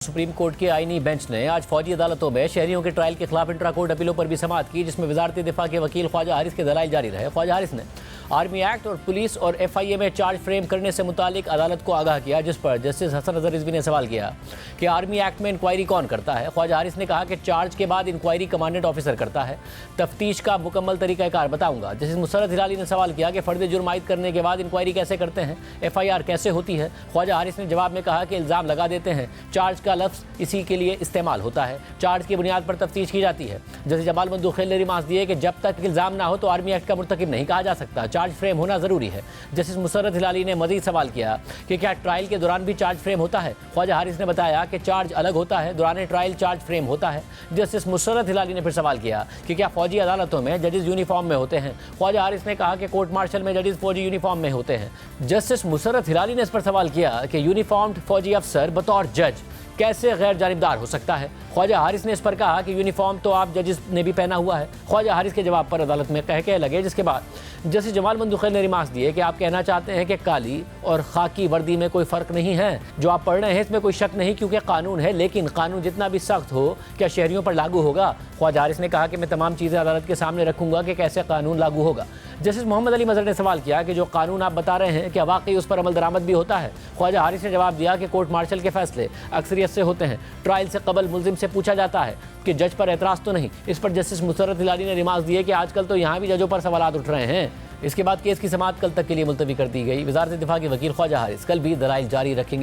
Supreme court के आईनी bench ने आज फौजी अदालतों में शहरियों के ट्रायल के खिलाफ इंट्रा कोर्ट अपीलों पर भी समाअत की, जिसमें वजारत दिफा के वकील ख्वाजा हारिस के दलाइल जारी रहे। ख्वाजा हारिस ने आर्मी एक्ट और पुलिस और FIA में चार्ज फ्रेम करने से मुतालिक अदालत को आगाह किया, जिस पर जस्टिस हसन अजहर रिजवी ने सवाल किया कि आर्मी एक्ट में इंक्वायरी कौन करता है। ख्वाजा हारिस ने कहा कि चार्ज के बाद इंक्वायरी कमांडेंट ऑफिसर करता है, तफ्तीश का मुकम्मल तरीक़ाकार बताऊंगा। जस्टिस मुसर्रत हिलाली ने सवाल किया कि फर्द जुर्म आयद करने के बाद इंक्वायरी कैसे करते हैं, FIR कैसे होती है। ख्वाजा हारिस ने जवाब में कहा कि इल्ज़ाम लगा देते हैं, चार्ज का लफ्ज़ इसी के लिए इस्तेमाल होता है, चार्ज की बुनियाद पर तफ्तीश की जाती है। जस्टिस जमाल मंदुखेल ने रिमार्क्स दिए कि जब तक इल्ज़ाम ना हो तो आर्मी एक्ट का मुर्तकिब नहीं कहा जा सकता, चार्ज फ्रेम होना ज़रूरी है। जस्टिस मुसर्रत हिलाली ने मज़ीद सवाल किया कि क्या ट्रायल के दौरान भी चार्ज फ्रेम होता है। ख्वाजा हारिस ने बताया कि चार्ज अलग होता है, दौरान ट्रायल चार्ज फ्रेम होता है। जस्टिस मुसर्रत हिलाली ने फिर सवाल किया कि क्या फौजी अदालतों में जजेस यूनिफॉर्म में होते हैं। ख्वाजा हारिस ने कहा कि कोर्ट मार्शल में जजेस फौजी यूनिफॉर्म में होते हैं। जस्टिस मुसर्रत हिलाली ने इस पर सवाल किया कि यूनिफॉर्म्ड फौजी अफसर बतौर जज कैसे गैर जानिबदार हो सकता है। ख्वाजा हारिस ने इस पर कहा कि यूनिफॉर्म तो आप जजेस ने भी पहना हुआ है। ख्वाजा हारिस के जवाब पर अदालत में कह लगे, जिसके बाद जस्टिस जमाल मंदुखेल ने रिमार्क्स दिए कि आप कहना चाहते हैं कि काली और खाकी वर्दी में कोई फ़र्क नहीं है, जो आप पढ़ रहे हैं इसमें कोई शक नहीं क्योंकि कानून है, लेकिन कानून जितना भी सख्त हो क्या शहरियों पर लागू होगा। ख्वाजा हारिस ने कहा कि मैं तमाम चीज़ें अदालत के सामने रखूंगा कि कैसे कानून लागू होगा। जस्टिस मोहम्मद अली मजहर ने सवाल किया कि जो कानून आप बता रहे हैं क्या वाकई उस पर अमल दरामद भी होता है। ख्वाजा हारिस ने जवाब दिया कि कोर्ट मार्शल के फैसले अक्सरियत से होते हैं, ट्रायल से कबल मुल्जिम से पूछा जाता है कि जज पर एतराज़ तो नहीं। इस पर जस्टिस मुसर्रत हिलाली ने रिमार्क्स दिए कि आजकल तो यहाँ भी जजों पर सवाल उठ रहे हैं। इसके बाद केस की समाअत कल तक के लिए मुलतवी कर दी गई। वजारत दिफा के वकील ख्वाजा हारिस कल भी दलाइल जारी रखेंगे।